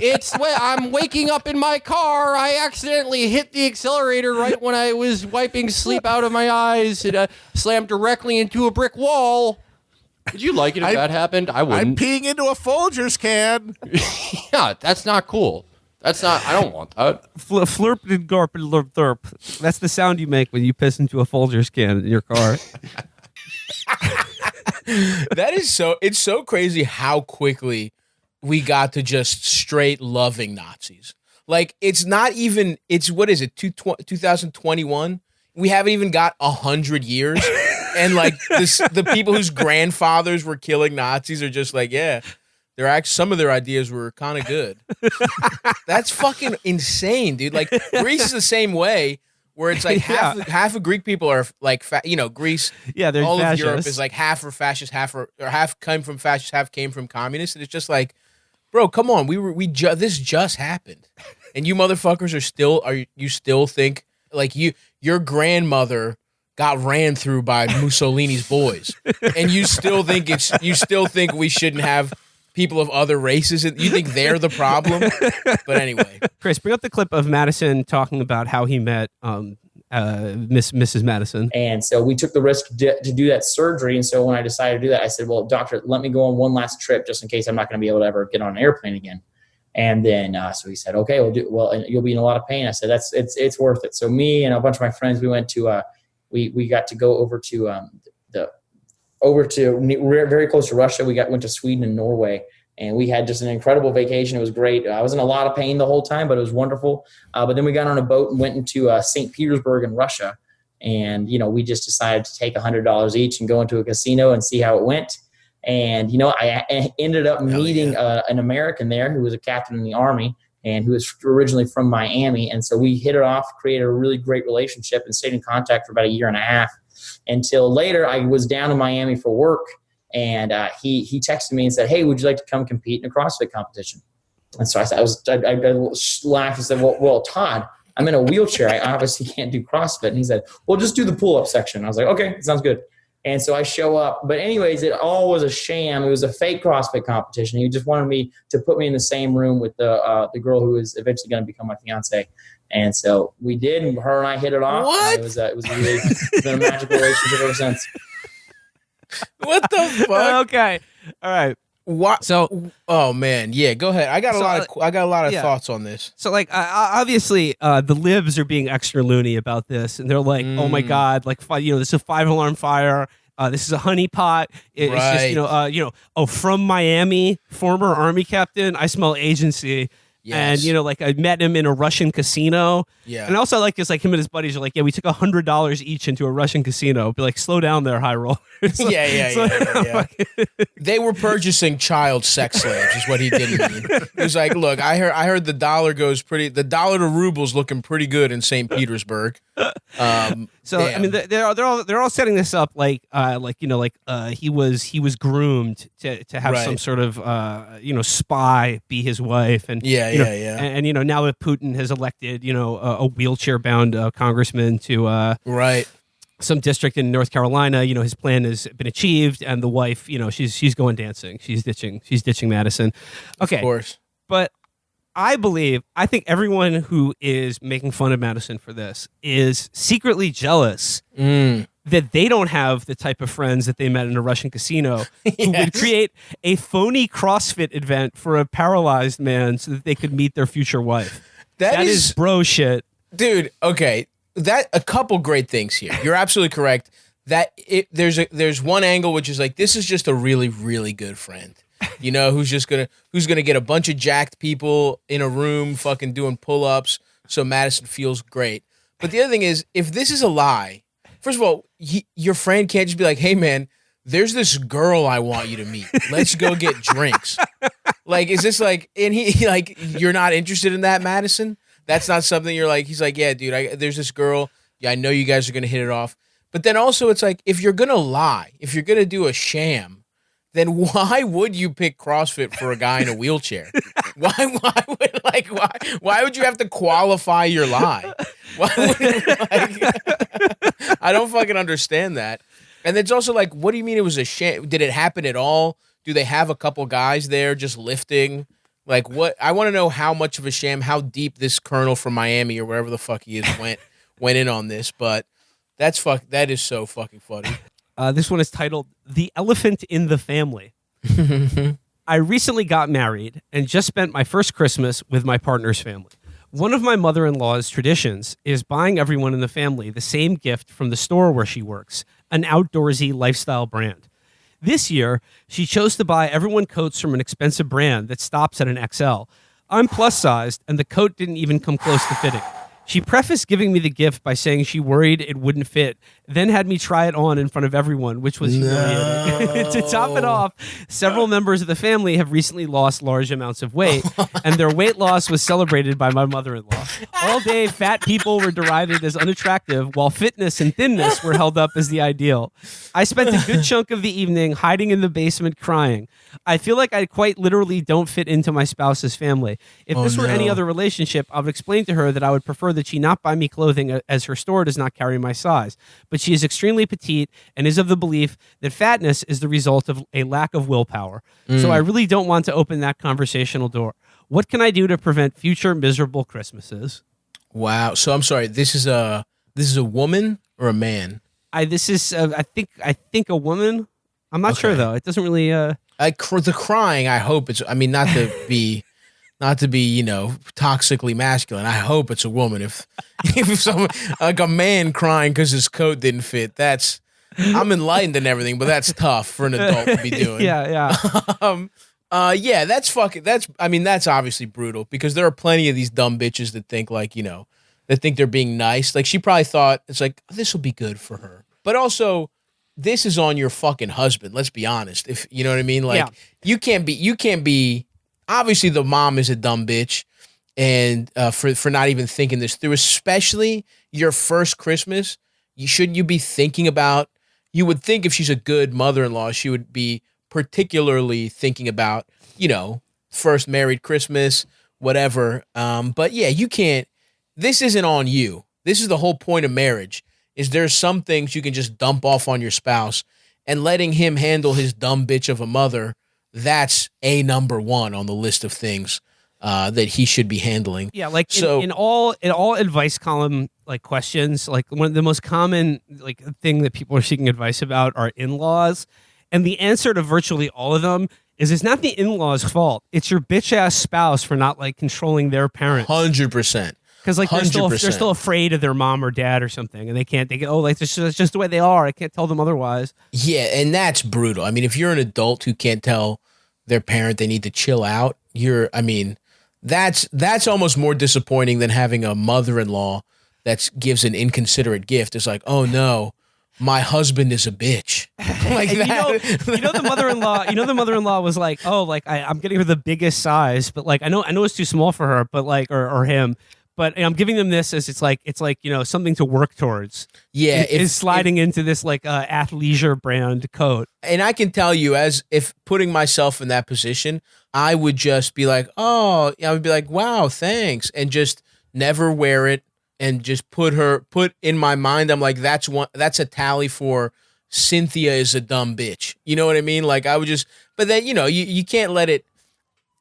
I'm waking up in my car. I accidentally hit the accelerator right when I was wiping sleep out of my eyes. It slammed directly into a brick wall. Would you like it if that happened? I wouldn't. I'm peeing into a Folgers can. Yeah, that's not cool. I don't want that. Flurp and garp and lurp thurp. That's the sound you make when you piss into a Folgers can in your car. It's so crazy how quickly we got to just straight loving Nazis. Like, what is it, 2021? We haven't even got 100 years. And like the people whose grandfathers were killing Nazis are just like, yeah, some of their ideas were kind of good. That's fucking insane, dude. Like Greece is the same way, where it's like half of Greek people are like, Greece. Yeah, they're all fascists. of Europe is like half are fascist, half came from fascists, half came from communists, and it's just like, bro, come on, this just happened, and you motherfuckers you still think like your grandmother got ran through by Mussolini's boys, and you still think we shouldn't have people of other races, and you think they're the problem. But anyway, Chris, bring up the clip of Madison talking about how he met Mrs. Madison. And so we took the risk to do that surgery. And so when I decided to do that, I said, well, doctor, let me go on one last trip just in case I'm not going to be able to ever get on an airplane again. And then so he said, okay, well, and you'll be in a lot of pain. I said, it's worth it. So me and a bunch of my friends, we went to we got to go over to very close to Russia. Went to Sweden and Norway, and we had just an incredible vacation. It was great. I was in a lot of pain the whole time, but it was wonderful. But then we got on a boat and went into St. Petersburg in Russia. And, we just decided to take $100 each and go into a casino and see how it went. And, I ended up meeting an American there who was a captain in the Army and who was originally from Miami. And so we hit it off, created a really great relationship, and stayed in contact for about a year and a half until later I was down in Miami for work. And he texted me and said, hey, would you like to come compete in a CrossFit competition? And so I laughed and said, well, Todd, I'm in a wheelchair. I obviously can't do CrossFit. And he said, well, just do the pull-up section. I was like, okay, sounds good. And so I show up. But anyways, it all was a sham. It was a fake CrossFit competition. He just wanted me to put me in the same room with the girl who is eventually going to become my fiance. And so we did. And her and I hit it off. What? It was really it's been a magical relationship ever since. What the fuck? Okay. All right. What? So, oh man, yeah. Go ahead. I got a lot of thoughts on this. So, like, obviously, the libs are being extra loony about this, and they're like, "Oh my god, like, this is a 5-alarm fire. This is a honeypot. It's just, from Miami, former Army captain. I smell agency." Yes. And I met him in a Russian casino. Yeah. And also him and his buddies are like, yeah, we took $100 each into a Russian casino. Be like, slow down there, high rollers. Yeah. They were purchasing child sex slaves, is what he didn't mean. He was like, look, I heard the dollar to ruble's looking pretty good in St. Petersburg. So damn. I mean, they're all setting this up he was groomed to have some sort of spy be his wife, and and now that Putin has elected a wheelchair bound congressman to some district in North Carolina, his plan has been achieved, and the wife, she's going dancing, she's ditching Madison. Okay, of course, but I think everyone who is making fun of Madison for this is secretly jealous that they don't have the type of friends that they met in a Russian casino who would create a phony CrossFit event for a paralyzed man so that they could meet their future wife. That is bro shit. Dude, okay. A couple great things here. You're absolutely correct. There's one angle which is like, this is just a really, really good friend. Who's gonna get a bunch of jacked people in a room fucking doing pull-ups so Madison feels great. But the other thing is, if this is a lie, first of all, your friend can't just be like, hey man, there's this girl I want you to meet. Let's go get drinks. Like, is this like, and he like, you're not interested in that, Madison? That's not something you're like, he's like, yeah, dude, there's this girl. Yeah, I know you guys are going to hit it off. But then also it's like, if you're going to lie, if you're going to do a sham, then why would you pick CrossFit for a guy in a wheelchair? Why would you have to qualify your lie? I don't fucking understand that. And it's also like, what do you mean it was a sham? Did it happen at all? Do they have a couple guys there just lifting? Like, what? I want to know how much of a sham, how deep this colonel from Miami or wherever the fuck he is went in on this. But that is so fucking funny. This one is titled "The Elephant in the Family." I recently got married and just spent my first Christmas with my partner's family. One of my mother-in-law's traditions is buying everyone in the family the same gift from the store where she works, an outdoorsy lifestyle brand. This year, she chose to buy everyone coats from an expensive brand that stops at an XL. I'm plus-sized, and the coat didn't even come close to fitting. She prefaced giving me the gift by saying she worried it wouldn't fit, then had me try it on in front of everyone, which was humiliating. To top it off, several members of the family have recently lost large amounts of weight, and their weight loss was celebrated by my mother-in-law. All day, fat people were derided as unattractive, while fitness and thinness were held up as the ideal. I spent a good chunk of the evening hiding in the basement crying. I feel like I quite literally don't fit into my spouse's family. If this were any other relationship, I would explain to her that I would prefer that she not buy me clothing as her store does not carry my size. But she is extremely petite and is of the belief that fatness is the result of a lack of willpower. So I really don't want to open that conversational door. What can I do to prevent future miserable Christmases? Wow. So I'm sorry. This is a woman or a man? I think a woman. I'm not sure though. It doesn't really. The crying. I hope it's. I mean, not to be not to be, toxically masculine. I hope it's a woman. If someone like a man crying because his coat didn't fit, I'm enlightened and everything, but that's tough for an adult to be doing. Yeah. Yeah, that's obviously brutal because there are plenty of these dumb bitches that think that think they're being nice. Like she probably thought it's like, this will be good for her. But also, this is on your fucking husband. Let's be honest. If you know what I mean? Like you can't be, obviously the mom is a dumb bitch and for not even thinking this through, especially your first Christmas. You be thinking about, you would think if she's a good mother-in-law, she would be particularly thinking about, first married Christmas, whatever. But yeah, you can't, this isn't on you. This is the whole point of marriage, is there's some things you can just dump off on your spouse, and letting him handle his dumb bitch of a mother, that's number one on the list of things that he should be handling. Yeah, like in all advice column like questions, like one of the most common like thing that people are seeking advice about are in-laws, and the answer to virtually all of them is it's not the in-laws' fault. It's your bitch ass spouse for not like controlling their parents. 100%. Because like they're still afraid of their mom or dad or something, and they can't. They go, like, it's just the way they are. I can't tell them otherwise. Yeah, and that's brutal. I mean, if you're an adult who can't tell their parent they need to chill out, that's almost more disappointing than having a mother-in-law that gives an inconsiderate gift. It's like, oh no, my husband is a bitch. Like that. The mother-in-law was like, oh, like I'm getting her the biggest size, but like I know it's too small for her, but like or him. But I'm giving them this as it's like something to work towards. Yeah, is sliding into this like athleisure brand coat. And I can tell you, as if putting myself in that position, I would just be like, I would be like, wow, thanks, and just never wear it, and just put in my mind, I'm like, that's a tally for Cynthia is a dumb bitch. You know what I mean? Like I would just, but then you can't let it.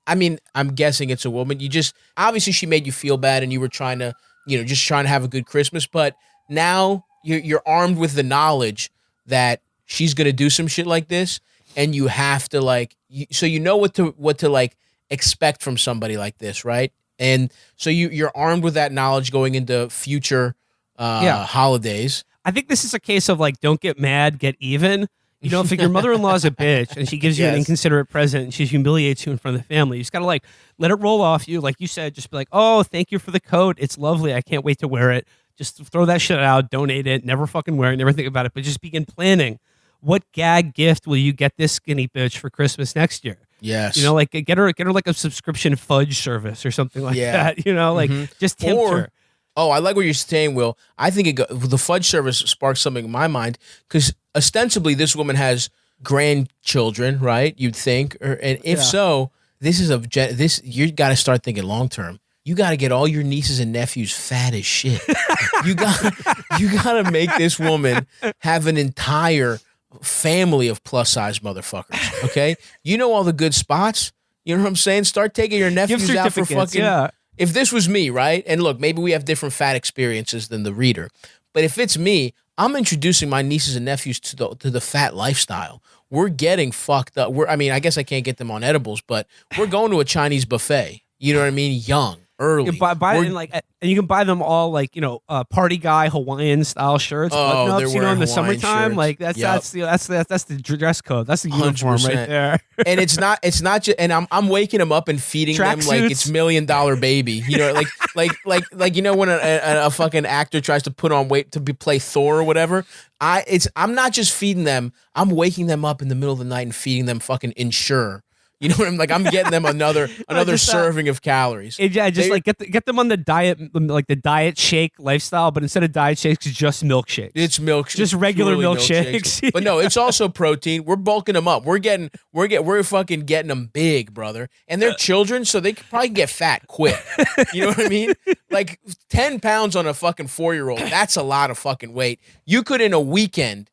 I mean, I'm guessing it's a woman. Obviously she made you feel bad and you were trying to, just trying to have a good Christmas. But now you're armed with the knowledge that she's going to do some shit like this. And you have to so you know what to like expect from somebody like this. Right. And so you're armed with that knowledge going into future holidays. I think this is a case of like, don't get mad, get even. If your mother-in-law's a bitch and she gives you an inconsiderate present and she humiliates you in front of the family, you just got to like let it roll off you. Like you said, just be like, oh, thank you for the coat. It's lovely. I can't wait to wear it. Just throw that shit out, donate it, never fucking wear it, never think about it, but just begin planning. What gag gift will you get this skinny bitch for Christmas next year? Yes. Like get her like a subscription fudge service or something like that. Just tempt her. Oh, I like what you're saying, Will. I think the fudge service sparks something in my mind because ostensibly this woman has grandchildren, right? You'd think, and if so, this you got to start thinking long term. You got to get all your nieces and nephews fat as shit. you got to make this woman have an entire family of plus size motherfuckers. Okay, all the good spots. You know what I'm saying? Start taking your nephews out for fucking. Yeah. If this was me, right? And look, maybe we have different fat experiences than the reader. But if it's me, I'm introducing my nieces and nephews to the fat lifestyle. We're getting fucked up. I guess I can't get them on edibles, but we're going to a Chinese buffet. You know what I mean? Young, early. You buy and you can buy them all like party guy Hawaiian style shirts. Oh, they're wearing in the Hawaiian summertime. shirts. Like that's the dress code. That's the uniform 100%. right there. And it's not just. And I'm waking them up and feeding them like it's $1 Million Baby. Like when a fucking actor tries to put on weight to play Thor or whatever. I'm not just feeding them. I'm waking them up in the middle of the night and feeding them fucking Ensure. You know what I'm like? I'm getting them another serving of calories. Get them on the diet, like the diet shake lifestyle, but instead of diet shakes, it's just milkshakes. It's milkshakes, just regular milkshakes. But no, it's also protein. We're bulking them up. We're fucking getting them big, brother. And they're children, so they could probably get fat quick. You know what I mean? Like 10 pounds on a fucking 4-year-old. That's a lot of fucking weight. You could in a weekend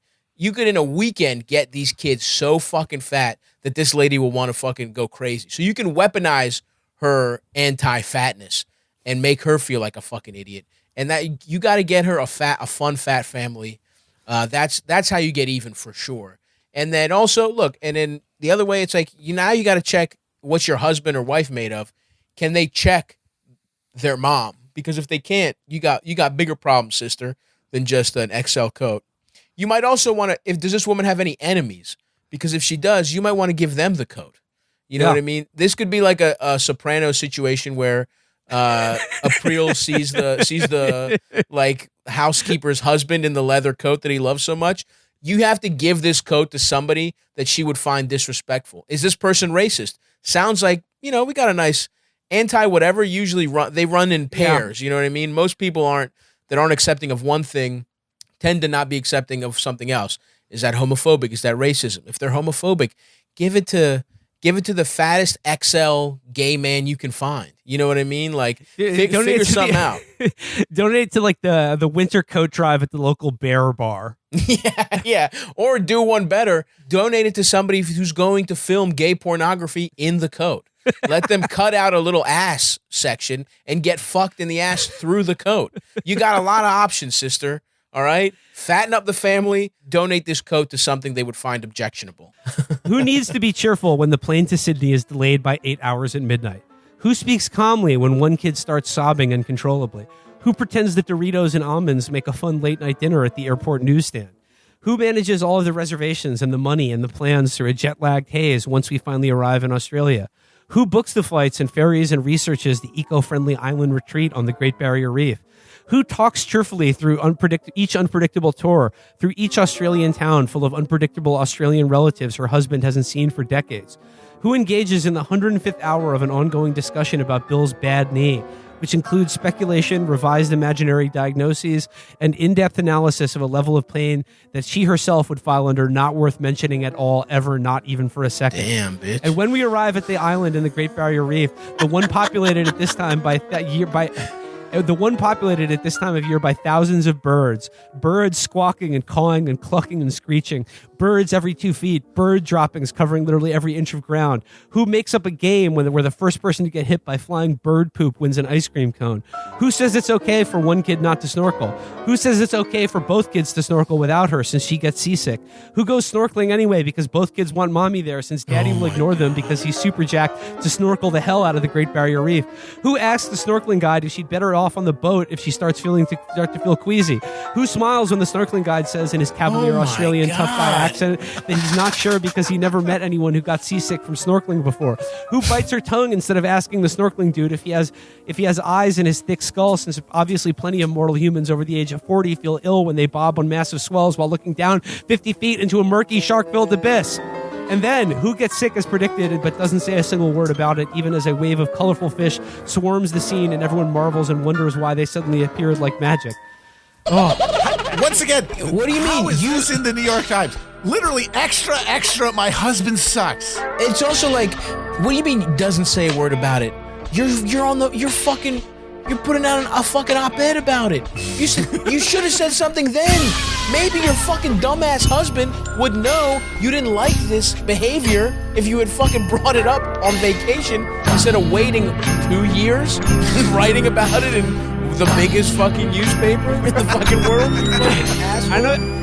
get these kids so fucking fat that this lady will want to fucking go crazy. So you can weaponize her anti-fatness and make her feel like a fucking idiot. And that you got to get her a fun fat family. That's how you get even for sure. And then also look, and then the other way, it's like now you got to check what's your husband or wife made of. can they check their mom? Because if they can't, you got bigger problems, sister, than just an XL coat. You might also want to, does this woman have any enemies? Because if she does, you might want to give them the coat. You know what I mean? This could be like a Soprano situation where April sees the like housekeeper's husband in the leather coat that he loves so much. You have to give this coat to somebody that she would find disrespectful. Is this person racist? Sounds like, we got a nice anti-whatever. Usually they run in pairs. You know what I mean? Most people that aren't accepting of one thing tend to not be accepting of something else. Is that homophobic? Is that racism? If they're homophobic, give it to the fattest XL gay man you can find. You know what I mean? Like, figure something out. Donate to like the winter coat drive at the local bear bar. Yeah. Or do one better. Donate it to somebody who's going to film gay pornography in the coat. Let them cut out a little ass section and get fucked in the ass through the coat. You got a lot of options, sister. All right? Fatten up the family. Donate this coat to something they would find objectionable. Who needs to be cheerful when the plane to Sydney is delayed by 8 hours at midnight? Who speaks calmly when one kid starts sobbing uncontrollably? Who pretends that Doritos and almonds make a fun late-night dinner at the airport newsstand? Who manages all of the reservations and the money and the plans through a jet-lagged haze once we finally arrive in Australia? Who books the flights and ferries and researches the eco-friendly island retreat on the Great Barrier Reef? Who talks cheerfully through each unpredictable tour, through each Australian town full of unpredictable Australian relatives her husband hasn't seen for decades? Who engages in the 105th hour of an ongoing discussion about Bill's bad knee, which includes speculation, revised imaginary diagnoses, and in-depth analysis of a level of pain that she herself would file under not worth mentioning at all, ever, not even for a second. Damn, bitch. And when we arrive at the island in the Great Barrier Reef, the one populated at this time of year by thousands of birds squawking and cawing and clucking and screeching, birds every 2 feet, bird droppings covering literally every inch of ground. Who makes up a game where the first person to get hit by flying bird poop wins an ice cream cone? Who says it's okay for one kid not to snorkel? Who says it's okay for both kids to snorkel without her since she gets seasick? Who goes snorkeling anyway because both kids want mommy there since daddy will ignore them because he's super jacked to snorkel the hell out of the Great Barrier Reef? Who asks the snorkeling guide if she'd better off on the boat if she starts to feel queasy? Who smiles when the snorkeling guide says in his cavalier Australian tough guy accent that he's not sure because he never met anyone who got seasick from snorkeling before? Who bites her tongue instead of asking the snorkeling dude if he has eyes in his thick skull, since obviously plenty of mortal humans over the age of 40 feel ill when they bob on massive swells while looking down 50 feet into a murky shark-filled abyss? And then, who gets sick as predicted but doesn't say a single word about it, even as a wave of colorful fish swarms the scene and everyone marvels and wonders why they suddenly appeared like magic? Oh. Once again, what do you mean? How is this in the New York Times? Literally, extra, my husband sucks. It's also like, what do you mean doesn't say a word about it? You're putting out a fucking op-ed about it. You should have said something then. Maybe your fucking dumbass husband would know you didn't like this behavior if you had fucking brought it up on vacation instead of waiting 2 years and writing about it in the biggest fucking newspaper in the fucking world. You fucking asshole. I know.